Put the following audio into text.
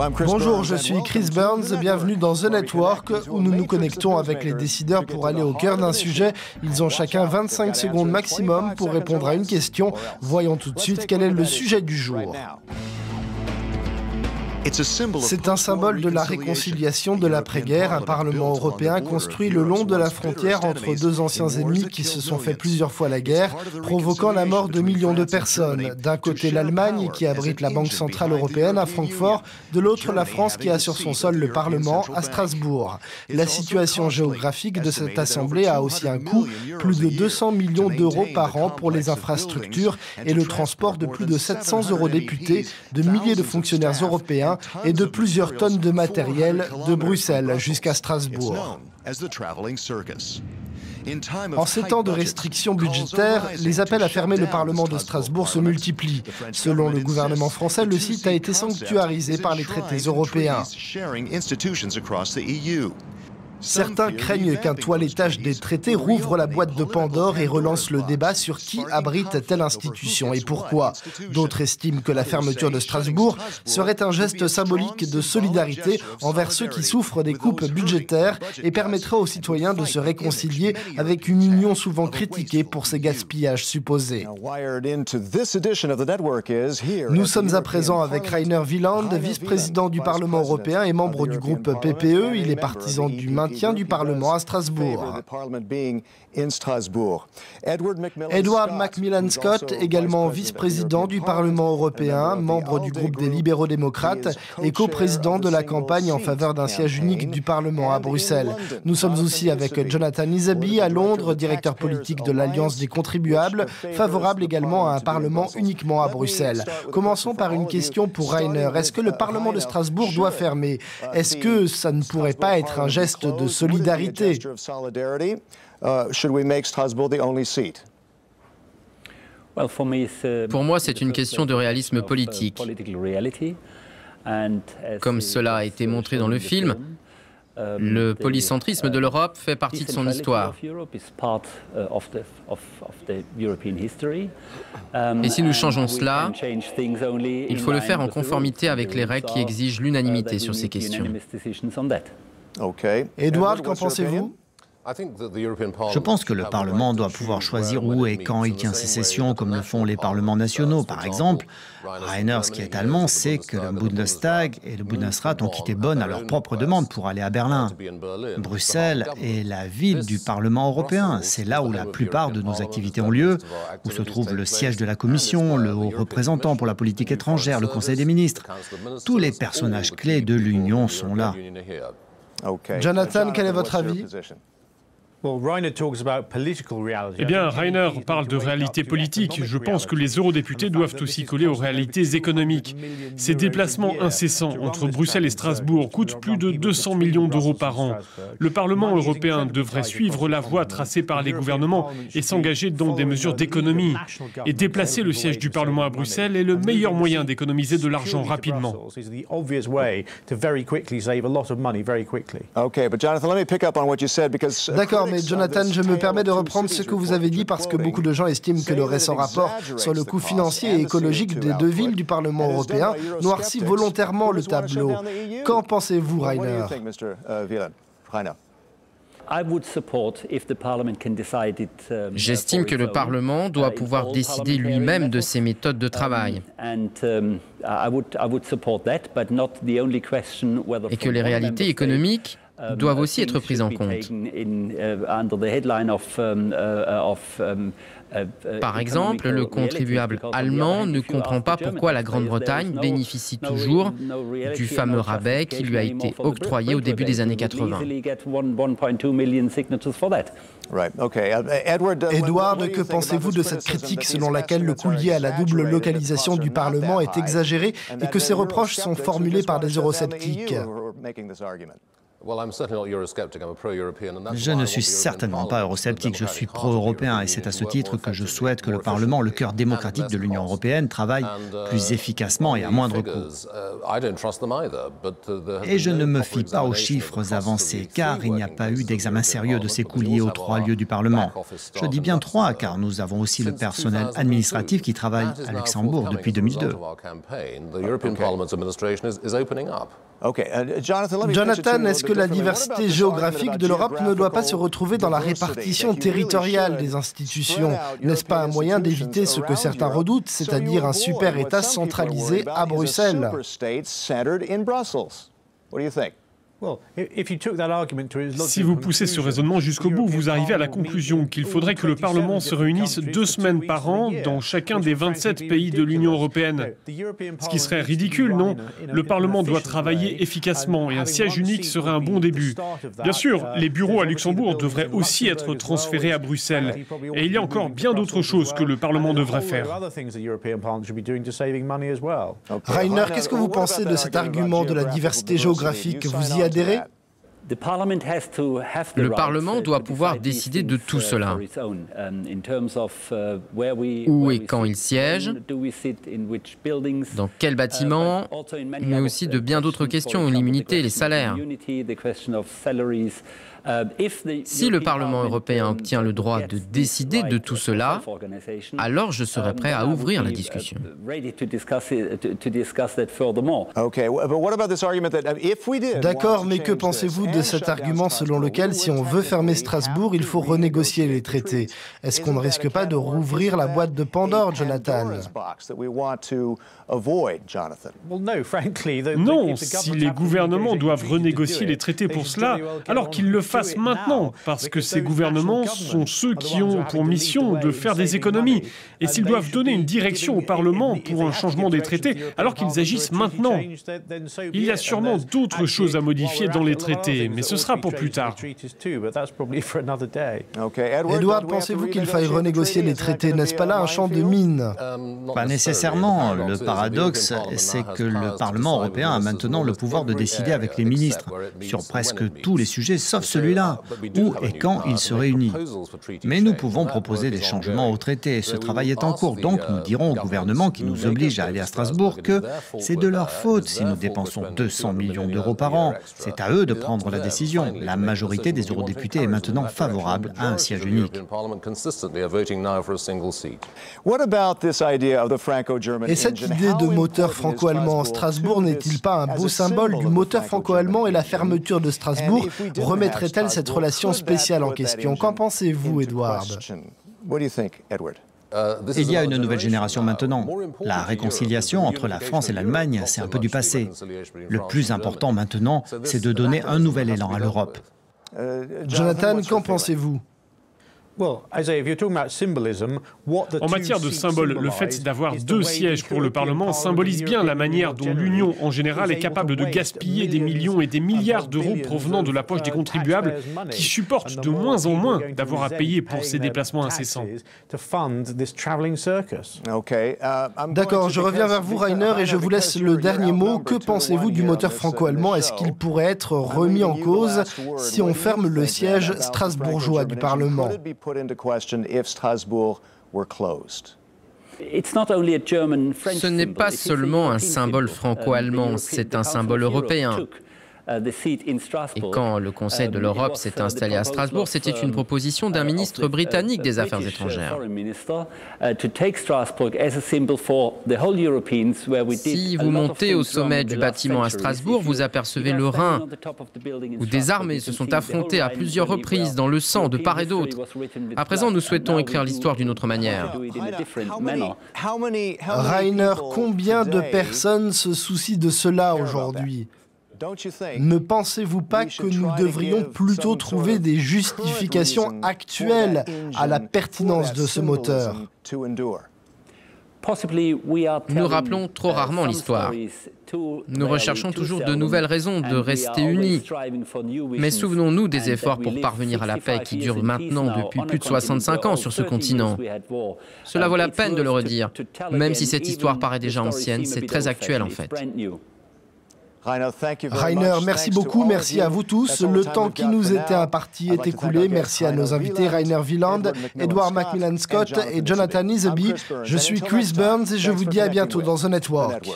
Bonjour, je suis Chris Burns, bienvenue dans The Network où nous nous connectons avec les décideurs pour aller au cœur d'un sujet. Ils ont chacun 25 secondes maximum pour répondre à une question. Voyons tout de suite quel est le sujet du jour. C'est un symbole de la réconciliation de l'après-guerre, un Parlement européen construit le long de la frontière entre deux anciens ennemis qui se sont fait plusieurs fois la guerre, provoquant la mort de millions de personnes. D'un côté l'Allemagne qui abrite la Banque centrale européenne à Francfort, de l'autre la France qui a sur son sol le Parlement à Strasbourg. La situation géographique de cette assemblée a aussi un coût, plus de 200 millions d'euros par an pour les infrastructures et le transport de plus de 700 eurodéputés, de milliers de fonctionnaires européens et de plusieurs tonnes de matériel de Bruxelles jusqu'à Strasbourg. En ces temps de restrictions budgétaires, les appels à fermer le Parlement de Strasbourg se multiplient. Selon le gouvernement français, le site a été sanctuarisé par les traités européens. Certains craignent qu'un toilettage des traités rouvre la boîte de Pandore et relance le débat sur qui abrite telle institution et pourquoi. D'autres estiment que la fermeture de Strasbourg serait un geste symbolique de solidarité envers ceux qui souffrent des coupes budgétaires et permettrait aux citoyens de se réconcilier avec une union souvent critiquée pour ses gaspillages supposés. Nous sommes à présent avec Rainer Wieland, vice-président du Parlement européen et membre du groupe PPE. Il est partisan du maintien du Parlement à Strasbourg. Edward Macmillan Scott, également vice-président du Parlement européen, membre du groupe des libéraux-démocrates et coprésident de la campagne en faveur d'un siège unique du Parlement à Bruxelles. Nous sommes aussi avec Jonathan Izabi à Londres, directeur politique de l'Alliance des contribuables, favorable également à un Parlement uniquement à Bruxelles. Commençons par une question pour Rainer. Est-ce que le Parlement de Strasbourg doit fermer? Est-ce que ça ne pourrait pas être un geste de solidarité? Pour moi, c'est une question de réalisme politique. Comme cela a été montré dans le film, le polycentrisme de l'Europe fait partie de son histoire. Et si nous changeons cela, il faut le faire en conformité avec les règles qui exigent l'unanimité sur ces questions. Edward, qu'en pensez-vous? Je pense que le Parlement doit pouvoir choisir où et quand il tient ses sessions, comme le font les parlements nationaux. Par exemple, Rainer, qui est allemand, sait que le Bundestag et le Bundesrat ont quitté Bonn à leur propre demande pour aller à Berlin. Bruxelles est la ville du Parlement européen. C'est là où la plupart de nos activités ont lieu, où se trouve le siège de la Commission, le haut représentant pour la politique étrangère, le Conseil des ministres. Tous les personnages clés de l'Union sont là. Jonathan, quel est votre avis? Eh bien, Rainer parle de réalité politique. Je pense que les eurodéputés doivent aussi coller aux réalités économiques. Ces déplacements incessants entre Bruxelles et Strasbourg coûtent plus de 200 millions d'euros par an. Le Parlement européen devrait suivre la voie tracée par les gouvernements et s'engager dans des mesures d'économie. Et déplacer le siège du Parlement à Bruxelles est le meilleur moyen d'économiser de l'argent rapidement. D'accord, mais Jonathan, je me permets de reprendre ce que vous avez dit parce que beaucoup de gens estiment que le récent rapport sur le coût financier et écologique des deux villes du Parlement européen noircit volontairement le tableau. Qu'en pensez-vous, Rainer? J'estime que le Parlement doit pouvoir décider lui-même de ses méthodes de travail et que les réalités économiques doivent aussi être prises en compte. Par exemple, le contribuable allemand ne comprend pas pourquoi la Grande-Bretagne bénéficie toujours du fameux rabais qui lui a été octroyé au début des années 80. Edward, que pensez-vous de cette critique selon laquelle le coût lié à la double localisation du Parlement est exagéré et que ces reproches sont formulés par des eurosceptiques? Je ne suis certainement pas eurosceptique, je suis pro-européen et c'est à ce titre que je souhaite que le Parlement, le cœur démocratique de l'Union européenne, travaille plus efficacement et à moindre coût. Et je ne me fie pas aux chiffres avancés, car il n'y a pas eu d'examen sérieux de ces coûts liés aux 3 lieux du Parlement. Je dis bien 3, car nous avons aussi le personnel administratif qui travaille à Luxembourg depuis 2002. Jonathan, est-ce que la diversité géographique de l'Europe ne doit pas se retrouver dans la répartition territoriale des institutions? N'est-ce pas un moyen d'éviter ce que certains redoutent, c'est-à-dire un super-État centralisé à Bruxelles? Si vous poussez ce raisonnement jusqu'au bout, vous arrivez à la conclusion qu'il faudrait que le Parlement se réunisse 2 semaines par an dans chacun des 27 pays de l'Union européenne. Ce qui serait ridicule, non? Le Parlement doit travailler efficacement et un siège unique serait un bon début. Bien sûr, les bureaux à Luxembourg devraient aussi être transférés à Bruxelles. Et il y a encore bien d'autres choses que le Parlement devrait faire. Rainer, qu'est-ce que vous pensez de cet argument de la diversité géographique? Vous y adhérez? Le Parlement doit pouvoir décider de tout cela. Où et quand il siège, dans quel bâtiment, mais aussi de bien d'autres questions, l'immunité, les salaires. Si le Parlement européen obtient le droit de décider de tout cela, alors je serai prêt à ouvrir la discussion. D'accord, mais que pensez-vous de cet argument selon lequel si on veut fermer Strasbourg, il faut renégocier les traités? Est-ce qu'on ne risque pas de rouvrir la boîte de Pandore, Jonathan? Non, si les gouvernements doivent renégocier les traités pour cela, alors qu'ils le fassent maintenant, parce que ces gouvernements sont ceux qui ont pour mission de faire des économies. Et s'ils doivent donner une direction au Parlement pour un changement des traités, alors qu'ils agissent maintenant. Il y a sûrement d'autres choses à modifier dans les traités, mais ce sera pour plus tard. Edward, pensez-vous qu'il faille renégocier les traités? N'est-ce pas là un champ de mine? Pas nécessairement. Le paradoxe, c'est que le Parlement européen a maintenant le pouvoir de décider avec les ministres sur presque tous les sujets, sauf celui-là, où et quand il se réunit. Mais nous pouvons proposer des changements au traité. Ce travail est en cours, donc nous dirons au gouvernement qui nous oblige à aller à Strasbourg que c'est de leur faute si nous dépensons 200 millions d'euros par an. C'est à eux de prendre la décision. La majorité des eurodéputés est maintenant favorable à un siège unique. Et cette idée de moteur franco-allemand en Strasbourg n'est-il pas un beau symbole du moteur franco-allemand, et la fermeture de Strasbourg remettrait-elle cette relation spéciale en question? Qu'en pensez-vous, Edward? Il y a une nouvelle génération maintenant. La réconciliation entre la France et l'Allemagne, c'est un peu du passé. Le plus important maintenant, c'est de donner un nouvel élan à l'Europe. Jonathan, qu'en pensez-vous? En matière de symbole, le fait d'avoir 2 sièges pour le Parlement symbolise bien la manière dont l'Union en général est capable de gaspiller des millions et des milliards d'euros provenant de la poche des contribuables qui supportent de moins en moins d'avoir à payer pour ces déplacements incessants. D'accord, je reviens vers vous, Rainer, et je vous laisse le dernier mot. Que pensez-vous du moteur franco-allemand? Est-ce qu'il pourrait être remis en cause si on ferme le siège strasbourgeois du Parlement? Ce n'est pas seulement un symbole franco-allemand, c'est un symbole européen. Et quand le Conseil de l'Europe s'est installé à Strasbourg, c'était une proposition d'un ministre britannique des Affaires étrangères. Si vous montez au sommet du bâtiment à Strasbourg, vous apercevez le Rhin, où des armées se sont affrontées à plusieurs reprises dans le sang de part et d'autre. À présent, nous souhaitons écrire l'histoire d'une autre manière. Rainer, combien de personnes se soucient de cela aujourd'hui? Ne pensez-vous pas que nous devrions plutôt trouver des justifications actuelles à la pertinence de ce moteur? Nous rappelons trop rarement l'histoire. Nous recherchons toujours de nouvelles raisons de rester unis. Mais souvenons-nous des efforts pour parvenir à la paix qui durent maintenant depuis plus de 65 ans sur ce continent. Cela vaut la peine de le redire. Même si cette histoire paraît déjà ancienne, c'est très actuel en fait. Rainer, merci beaucoup, merci à vous tous. Le temps qui nous était imparti est écoulé. Merci à nos invités Rainer Wieland, Edward Macmillan Scott et Jonathan Iseby. Je suis Chris Burns et je vous dis à bientôt dans The Network.